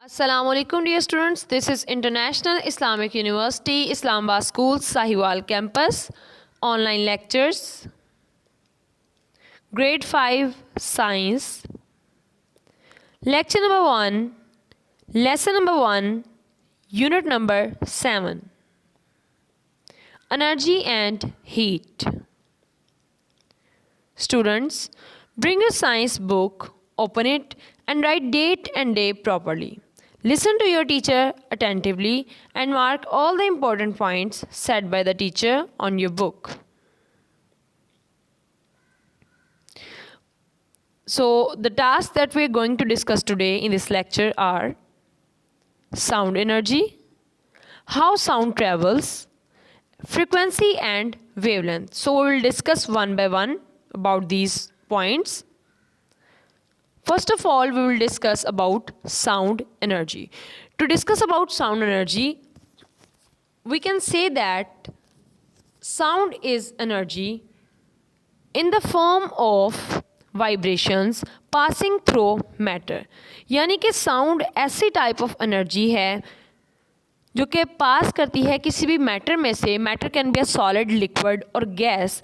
Assalamualaikum dear students, this is International Islamic University, Islamabad School, Sahiwal campus, online lectures, grade 5 science, lecture number 1, lesson number 1, unit number 7, energy and heat. Students, bring your science book, open it and write date and day properly. Listen to your teacher attentively and mark all the important points said by the teacher on your book. So, the tasks that we are going to discuss today in this lecture are sound energy, how sound travels, frequency and wavelength. So, we will discuss one by one about these points. First of all, we will discuss about sound energy. To discuss about sound energy, we can say that sound is energy in the form of vibrations passing through matter. यानी कि sound ऐसी type of energy है जो कि पास करती है किसी भी मैटर में से. Matter can be a solid, liquid और gas.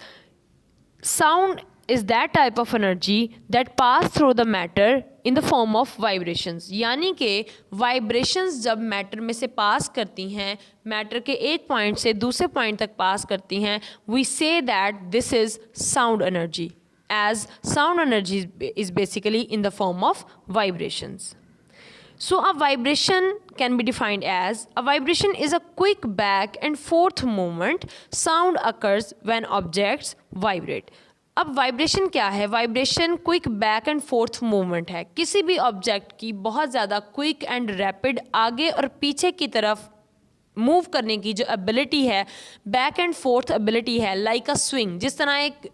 Sound is that type of energy that pass through the matter in the form of vibrations. यानी कि vibrations जब मैटर में से पास करती हैं, मैटर के एक पॉइंट से दूसरे पॉइंट तक पास करती हैं, we say that this is sound energy, as sound energy is basically in the form of vibrations. So a vibration can be defined as a vibration is a quick back and forth movement. Sound occurs when objects vibrate. अब vibration क्या है? Vibration quick back and fourth movement है. किसी भी object की बहुत ज़्यादा quick and rapid आगे और पीछे की तरफ मूव करने की जो एबिलिटी है, बैक एंड फोर्थ एबिलिटी है, लाइक अ स्विंग. जिस तरह एक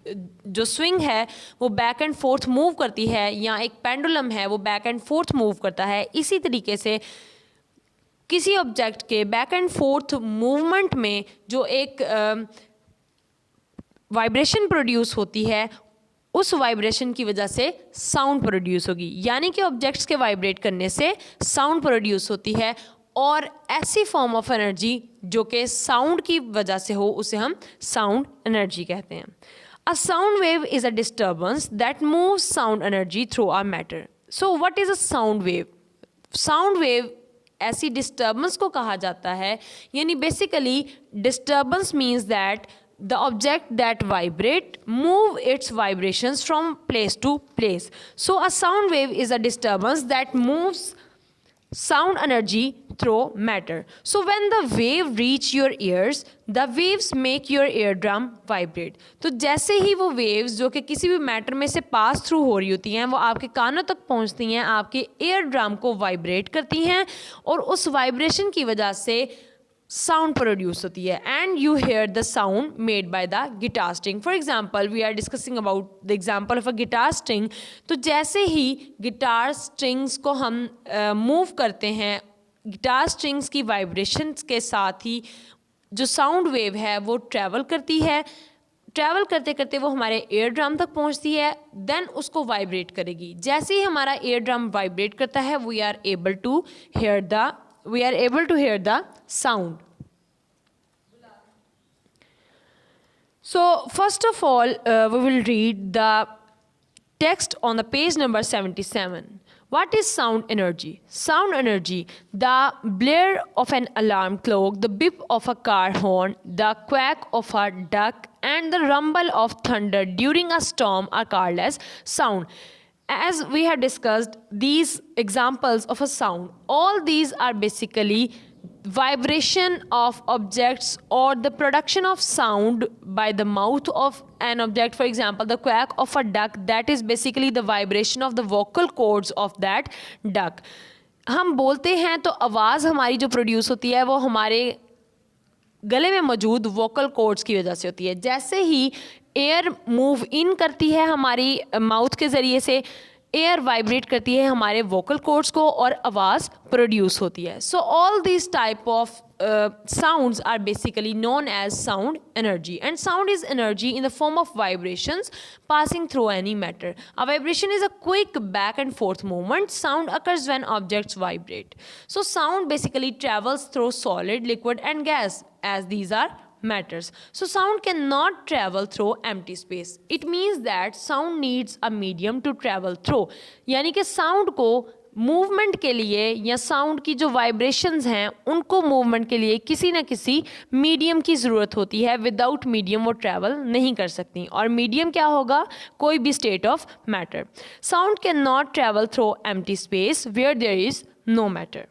जो स्विंग है वो बैक एंड फोर्थ मूव करती है, या एक पेंडुलम है वो बैक एंड फोर्थ मूव करता है, इसी तरीके से किसी ऑब्जेक्ट के बैक एंड फोर्थ मूवमेंट में जो एक वाइब्रेशन प्रोड्यूस होती है, उस वाइब्रेशन की वजह से साउंड प्रोड्यूस होगी. यानी कि ऑब्जेक्ट्स के वाइब्रेट करने से साउंड प्रोड्यूस होती है, और ऐसी फॉर्म ऑफ एनर्जी जो कि साउंड की वजह से हो उसे हम साउंड एनर्जी कहते हैं. A sound wave is a disturbance that moves sound energy through our matter. So what is a sound wave? Sound wave ऐसी डिस्टर्बेंस को कहा जाता है, यानी basically disturbance means that the object that vibrate move its vibrations from place to place. So a sound wave is a disturbance that moves sound energy through matter. So when the wave reach your ears, the waves make your eardrum vibrate. तो जैसे ही वो waves जो कि किसी भी matter में से pass through हो रही होती हैं, वो आपके कानों तक पहुंचती हैं, आपके ear drum को वाइब्रेट करती हैं, और उस वाइब्रेशन की वजह से साउंड प्रोड्यूस होती है, and you hear the sound made by the guitar string. For example we are discussing about the example of a guitar string. तो जैसे ही गिटार स्ट्रिंग्स को हम मूव करते हैं, गिटार स्ट्रिंग्स की वाइब्रेशंस के साथ ही जो साउंड वेव है वो ट्रैवल करती है. ट्रैवल करते करते वो हमारे एयर ड्रम तक पहुंचती है, देन उसको वाइब्रेट करेगी. जैसे ही हमारा एयर ड्रम वाइब्रेट करता है, we are able to hear the sound. So first of all, we will read the text on the page number 77. What is sound energy? Sound energy, the blare of an alarm clock, the beep of a car horn, the quack of a duck, and the rumble of thunder during a storm are called as sound. As we have discussed these examples of a sound, all these are basically vibration of objects or the production of sound by the mouth of an object. For example, the quack of a duck, that is basically the vibration of the vocal cords of that duck. हम बोलते हैं तो आवाज़ हमारी जो produce होती है वो हमारे गले में मौजूद वोकल कॉर्ड्स की वजह से होती है. जैसे ही एयर मूव इन करती है हमारी माउथ के ज़रिए से, एयर वाइब्रेट करती है हमारे वोकल कॉर्ड्स को और आवाज़ प्रोड्यूस होती है. So all this type of sounds are basically known as sound energy, and sound is energy in the form of vibrations passing through any matter. A vibration is a quick back and forth movement. Sound occurs when objects vibrate. So sound basically travels through solid, liquid and gas, as these are matters. So sound cannot travel through empty space. It means that sound needs a medium to travel through. यानी कि sound को movement के लिए या sound की जो vibrations हैं उनको मूवमेंट के लिए किसी ना किसी मीडियम की ज़रूरत होती है. विदाउट मीडियम वो ट्रैवल नहीं कर सकती. और मीडियम क्या होगा? कोई भी state of matter. Sound can not travel through empty space where there is no matter.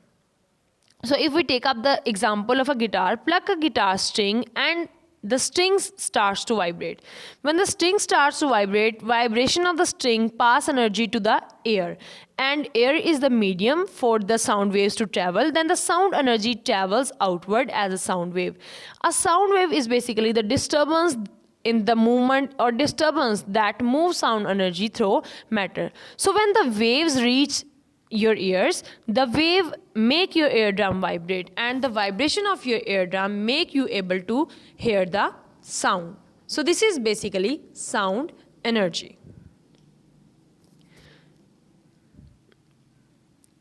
So if we take up the example of a guitar, pluck a guitar string and the strings starts to vibrate. When the string starts to vibrate, vibration of the string pass energy to the air, and air is the medium for the sound waves to travel. Then the sound energy travels outward as a sound wave. A sound wave is basically the disturbance in the movement or disturbance that moves sound energy through matter. So when the waves reach your ears, the wave make your eardrum vibrate, and the vibration of your eardrum make you able to hear the sound. So this is basically sound energy.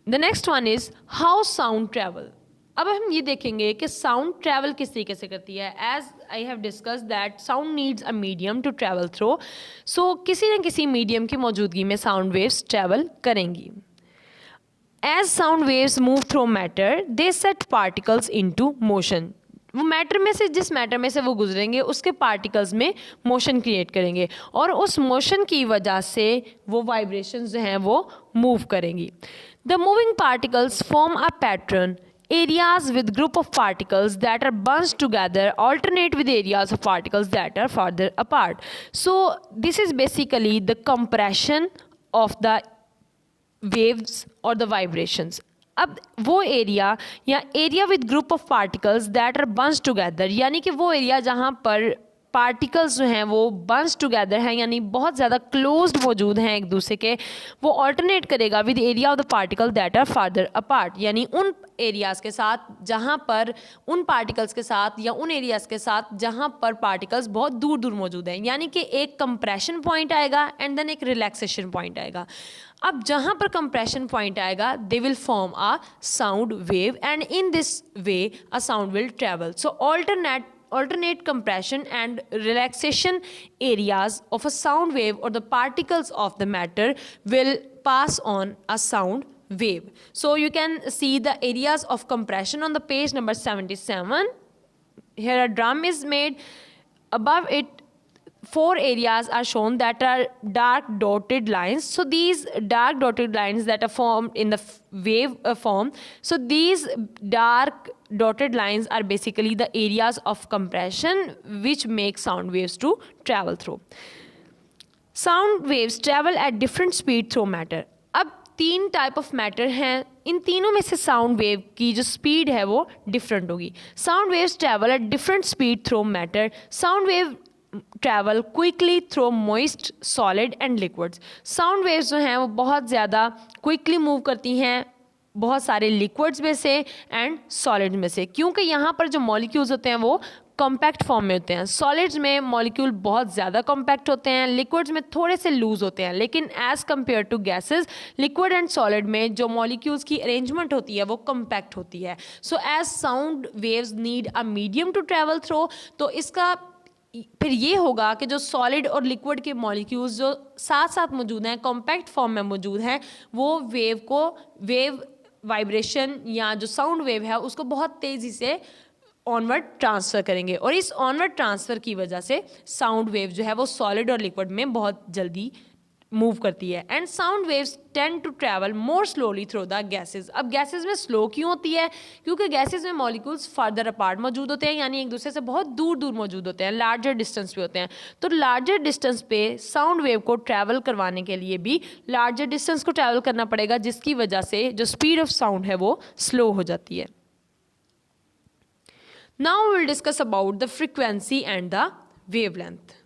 The next one is how sound travel. अब हम ये देखेंगे कि sound travel किस तरीके से करती है. As I have discuss that sound needs a medium to travel through. So किसी न किसी मीडियम की मौजूदगी में साउंड वेव्स ट्रैवल करेंगी. As sound waves move through matter, they set particles into motion. वो मैटर में से जिस मैटर में से वो गुजरेंगे उसके पार्टिकल्स में मोशन क्रिएट करेंगे और उस मोशन की वजह से वो वाइब्रेशंस जो हैं वो मूव करेंगी. The moving particles form a pattern. Areas with group of particles that are bunched together alternate with areas of particles that are farther apart. So this is basically the compression of the waves or the vibrations. अब वो area या area with group of particles that are bunch together, यानी कि वो area जहाँ पर particles जो हैं वो बंच टुगेदर हैं यानी बहुत ज़्यादा क्लोज्ड मौजूद हैं एक दूसरे के, वो ऑल्टरनेट करेगा with area of the particle that are farther apart. यानी उन एरियाज़ के साथ जहाँ पर उन पार्टिकल्स के साथ या उन एरियाज़ के साथ जहाँ पर पार्टिकल्स बहुत दूर दूर मौजूद हैं. यानी कि एक कंप्रेशन पॉइंट आएगा एंड देन एक रिलैक्सेशन पॉइंट आएगा. अब जहाँ पर कंप्रेशन पॉइंट आएगा they will form a sound wave and in this way a sound will travel. So alternate compression and relaxation areas of a sound wave or the particles of the matter will pass on a sound wave. So you can see the areas of compression on the page number 77. Here a drum is made. Above it 4 areas are shown that are dark dotted lines. So these dark dotted lines that are formed in the wave form, so these dark dotted lines are basically the areas of compression which make sound waves to travel through. Sound waves travel at different speed through matter. अब 3 type of matter हैं. इन तीनों में से sound wave की जो speed है वो different होगी. Sound waves travel at different speed through matter. Sound wave travel quickly through moist, solid and liquids. Sound waves जो हैं वो बहुत ज़्यादा क्विकली मूव करती हैं बहुत सारे लिक्विड्स में से एंड सॉलिड में से, क्योंकि यहाँ पर जो मॉलिक्यूल्स होते हैं वो कॉम्पैक्ट फॉर्म में होते हैं. सॉलिड्स में मॉलिक्यूल बहुत ज़्यादा कॉम्पैक्ट होते हैं, लिक्विड्स में थोड़े से लूज होते हैं. लेकिन as compare to gases, liquid and solid में जो मॉलिक्यूल्स की अरेंजमेंट होती है वो कॉम्पैक्ट होती है. So as sound waves need a medium to travel through, तो इसका फिर ये होगा कि जो सॉलिड और लिक्विड के मॉलिक्यूल्स जो साथ साथ मौजूद हैं, कॉम्पैक्ट फॉर्म में मौजूद हैं, वो वेव वाइब्रेशन या जो साउंड वेव है उसको बहुत तेज़ी से ऑनवर्ड ट्रांसफ़र करेंगे और इस ऑनवर्ड ट्रांसफ़र की वजह से साउंड वेव जो है वो सॉलिड और लिक्विड में बहुत जल्दी मूव करती है. And sound waves tend to travel more slowly through the gases. अब गैसेज में स्लो क्यों होती है? क्योंकि गैसेज में मॉलिक्यूल्स फर्दर अपार्ट मौजूद होते हैं, यानी एक दूसरे से बहुत दूर दूर मौजूद होते हैं, लार्जर डिस्टेंस पे होते हैं. तो लार्जर डिस्टेंस पे साउंड वेव को ट्रैवल करवाने के लिए भी लार्जर डिस्टेंस को ट्रैवल करना पड़ेगा, जिसकी वजह से जो स्पीड ऑफ साउंड है वो स्लो हो जाती है. Now we will discuss about the frequency and the wavelength.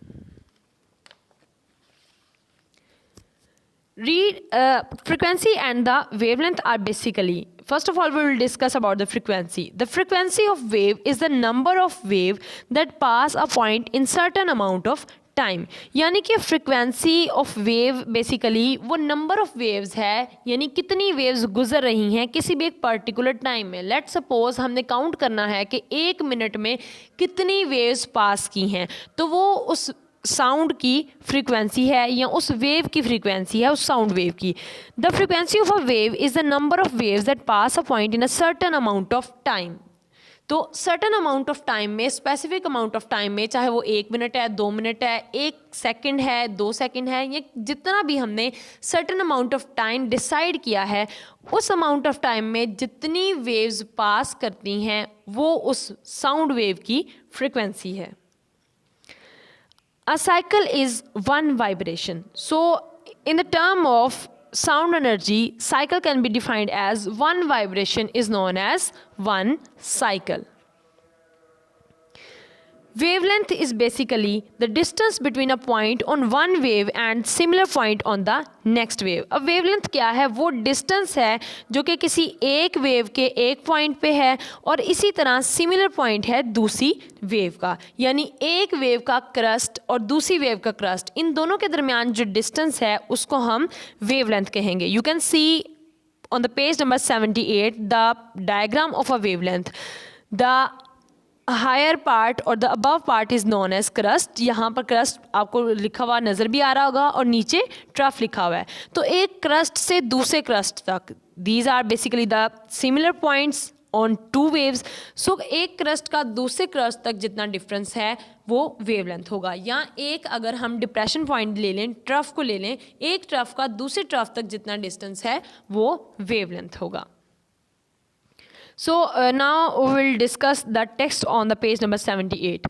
Frequency and the wavelength are basically, first of all we will discuss about the frequency. The frequency of wave is the number of wave that pass a point in certain amount of time. यानी कि frequency of wave basically वो number of waves है, यानी कितनी waves गुजर रही हैं किसी भी एक पर्टिकुलर टाइम में. लेट्स सपोज हमने काउंट करना है कि 1 मिनट में कितनी वेव्स पास की हैं, तो वो उस साउंड की फ्रीक्वेंसी है या उस वेव की फ्रीक्वेंसी है, उस साउंड वेव की. The frequency of a wave is the number of waves that pass a point in a certain amount of time. तो सर्टन अमाउंट ऑफ टाइम में, स्पेसिफिक अमाउंट ऑफ टाइम में, चाहे वो 1 minute है, 2 minute है, 1 second है, 2 second है, ये जितना भी हमने certain amount of time decide किया है, उस अमाउंट ऑफ टाइम में जितनी वेव्स पास करती हैं वो उस साउंड वेव की फ्रिक्वेंसी है. A cycle is one vibration. So, in the term of sound energy, cycle can be defined as one vibration is known as one cycle. Wavelength is basically the distance between a point on one wave and similar point on the next wave. अब wavelength क्या है? वो distance है जो कि किसी एक wave के एक point पे है और इसी तरह similar point है दूसरी wave का. यानी एक wave का crust और दूसरी wave का crust, इन दोनों के दरमियान जो distance है उसको हम wavelength कहेंगे. You can see on the page number 78 the diagram of a wavelength. The higher part और the above part is known as crust. यहाँ पर क्रस्ट आपको लिखा हुआ नज़र भी आ रहा होगा और नीचे ट्रफ लिखा हुआ है. तो एक क्रस्ट से दूसरे क्रस्ट तक, these are basically the similar points on two waves. So एक क्रस्ट का दूसरे क्रस्ट तक जितना डिफरेंस है वो वेवलेंथ होगा. या एक अगर हम डिप्रेशन पॉइंट ले लें, ट्रफ को ले लें, एक ट्रफ का दूसरे ट्रफ तक जितना डिस्टेंस है वो वेवलेंथ होगा. So now we will discuss the text on the page number 78.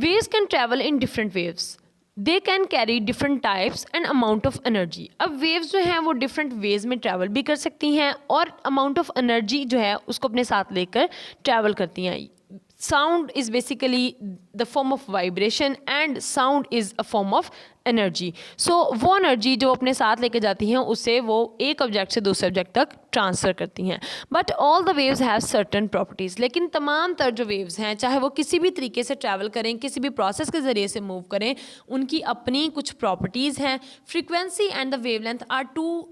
Waves can travel in different waves. They can carry different types and amount of energy. अब waves जो हैं वो different ways में travel भी कर सकती हैं और amount of energy जो है उसको अपने साथ लेकर travel करती हैं. Sound is basically the form of vibration and sound is a form of energy. So वो energy जो अपने साथ लेके जाती हैं उसे वो एक ऑब्जेक्ट से दूसरे ऑब्जेक्ट तक ट्रांसफ़र करती हैं. But all the waves have certain properties. लेकिन तमाम तर जो waves हैं, चाहे वो किसी भी तरीके से ट्रैवल करें, किसी भी प्रोसेस के ज़रिए से मूव करें, उनकी अपनी कुछ प्रॉपर्टीज़ हैं. Frequency and the wavelength are two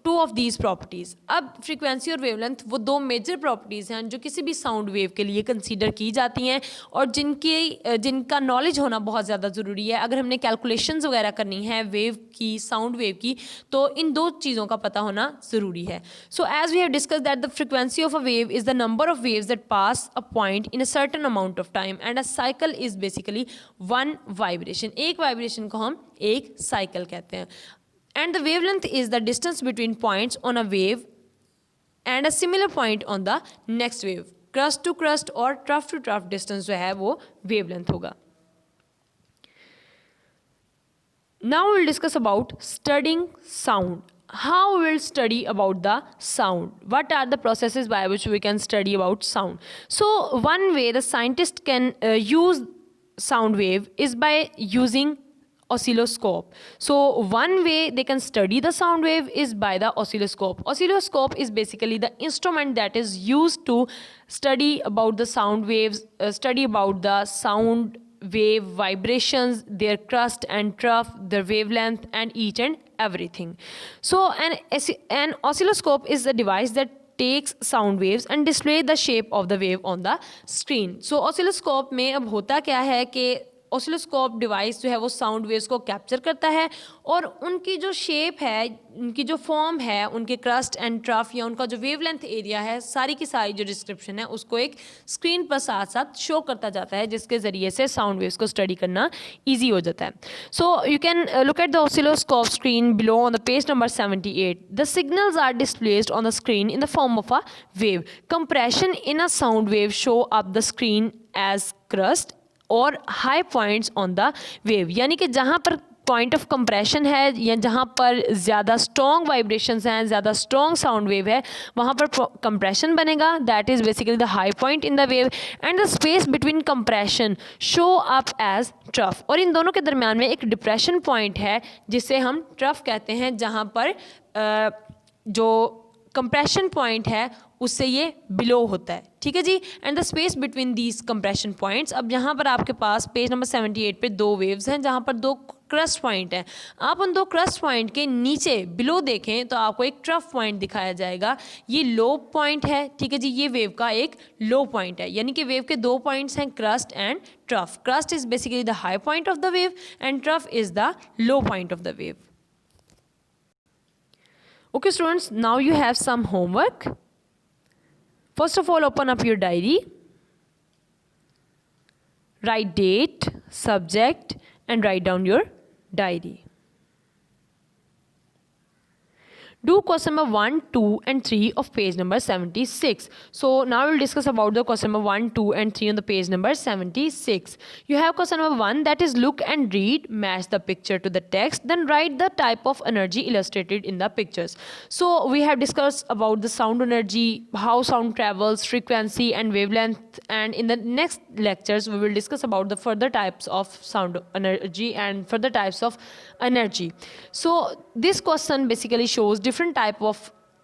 of these properties. अब फ्रीक्वेंसी और वेवलेंथ वो दो मेजर प्रॉपर्टीज़ हैं जो किसी भी साउंड वेव के लिए कंसीडर की जाती हैं और जिनका नॉलेज होना बहुत ज़्यादा ज़रूरी है. अगर हमने कैलकुलेशंस वगैरह करनी है वेव की, साउंड वेव की, तो इन दो चीज़ों का पता होना ज़रूरी है. So as we have discuss that the frequency of a wave is the number of waves that pass a point in a certain amount of time and a cycle is basically one vibration. एक vibration को हम एक cycle कहते हैं. And the wavelength is the distance between points on a wave and a similar point on the next wave. Crust to crust और trough to trough distance जो है वो wavelength होगा. Now we will discuss about studying sound. How we will study about the sound? What are the processes by which we can study about sound? So one way the scientist can use sound wave is by using oscilloscope. So one way they can study the sound wave is by the oscilloscope. Oscilloscope is basically the instrument that is used to study about the sound waves, study about the sound wave vibrations, their crust and trough, their wavelength and each and everything. So an oscilloscope is a device that takes sound waves and display the shape of the wave on the screen. So oscilloscope में अब होता क्या है कि oscilloscope device जो है वो sound waves को कैप्चर करता है और उनकी जो शेप है, उनकी जो फॉर्म है, उनके क्रस्ट एंड ट्रफ या उनका जो वेवलेंथ एरिया है, सारी की सारी जो डिस्क्रिप्शन है उसको एक स्क्रीन पर साथ साथ शो करता जाता है, जिसके ज़रिए से साउंड वेव्स को स्टडी करना ईजी हो जाता है. So you can look at the oscilloscope screen below on the page number 78. The signals are displaced on the screen in the form of a wave. Compression in a sound wave show up the screen as crust और high points on the wave. यानी कि जहाँ पर point of compression है या जहाँ पर ज़्यादा स्ट्रॉन्ग वाइब्रेशंस हैं, ज़्यादा स्ट्रॉन्ग साउंड वेव है, वहाँ पर कंप्रेशन बनेगा, that is basically the high point in the wave, and the space between compression show up as trough. और इन दोनों के दरमियान में एक डिप्रेशन पॉइंट है जिसे हम ट्रफ कहते हैं, जहाँ पर जो कंप्रेशन पॉइंट है उससे ये बिलो होता है, ठीक है जी। And the space between these compression points, अब यहाँ पर आपके पास पेज नंबर 78 पे दो वेव्स हैं जहाँ पर दो क्रस्ट पॉइंट है। आप उन दो क्रस्ट पॉइंट के नीचे बिलो देखें तो आपको एक ट्रफ पॉइंट दिखाया जाएगा, ये लो पॉइंट है, ठीक है जी। ये वेव का एक लो पॉइंट है, यानी कि वेव के दो पॉइंट्स हैं, crust and trough. Crust is basically the high point of the wave and trough is the low point of the wave. Okay students, now you have some homework. First of all, open up your diary. Write date, subject, and write down your diary. Do question number 1, 2 and 3 of page number 76. So now we'll discuss about the question number 1, 2 and 3 on the page number 76. You have question number 1, that is look and read, match the picture to the text, then write the type of energy illustrated in the pictures. So we have discussed about the sound energy, how sound travels, frequency and wavelength, and in the next lectures we will discuss about the further types of sound energy and further types of energy. So this question basically shows different type of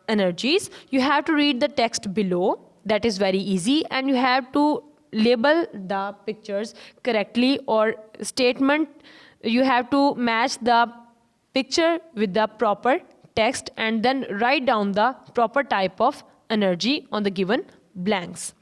energies. You have to read the text below, that is very easy, and you have to label the pictures correctly, or statement you have to match the picture with the proper text and then write down the proper type of energy on the given blanks.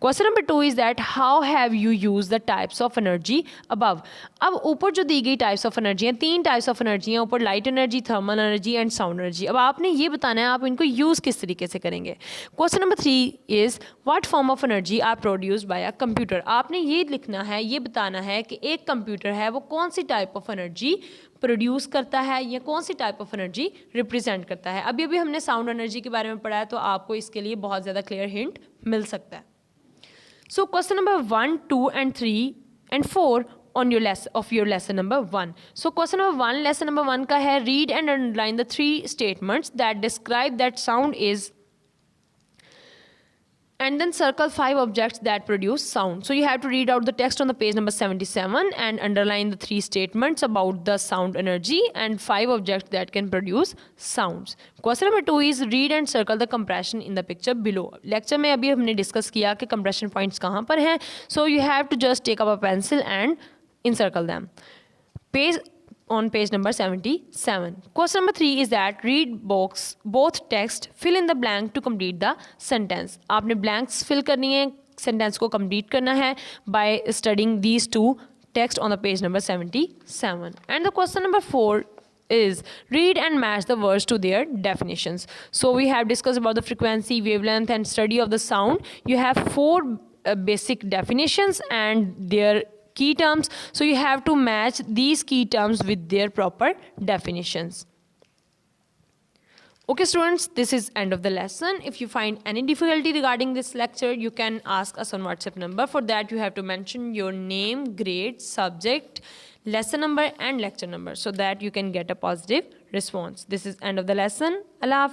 Question number 2 is that how have you used the types of energy above? अब ऊपर जो दी गई types of energy हैं, 3 types of energy हैं ऊपर, light energy, thermal energy and sound energy। अब आपने ये बताना है आप इनको use किस तरीके से करेंगे। Question number 3 is what form of energy are produced by a computer? आपने ये लिखना है, ये बताना है कि एक कंप्यूटर है वो कौन सी type of energy प्रोड्यूस करता है या कौन सी टाइप ऑफ एनर्जी रिप्रेजेंट करता है। अभी हमने साउंड एनर्जी के बारे में पढ़ा है, तो आपको इसके लिए बहुत ज़्यादा क्लियर हिंट मिल सकता है। So question number 1, 2 and 3 and 4 on your lesson of your lesson number 1. So question number 1 lesson number 1 का है read and underline the 3 statements that describe that sound is, and then circle 5 objects that produce sound. So you have to read out the text on the page number 77 and underline the 3 statements about the sound energy and 5 objects that can produce sounds. Question number 2 is read and circle the compression in the picture below. Lecture में अभी हमने discuss किया कि compression points कहाँ पर हैं. So you have to just take up a pencil and encircle them. On page number 77. Question number 3 is that read both text, fill in the blank to complete the sentence. आपने blanks fill करनी है, sentence को complete करना है by studying these 2 text on the page number 77. And the question number 4 is read and match the words to their definitions. So we have discussed about the frequency, wavelength and study of the sound. You have 4 basic definitions and their key terms, so you have to match these key terms with their proper definitions. Okay students, this is end of the lesson. If you find any difficulty regarding this lecture, you can ask us on WhatsApp number. For that you have to mention your name, grade, subject, lesson number and lecture number so that you can get a positive response. This is end of the lesson. Allah Hafiz.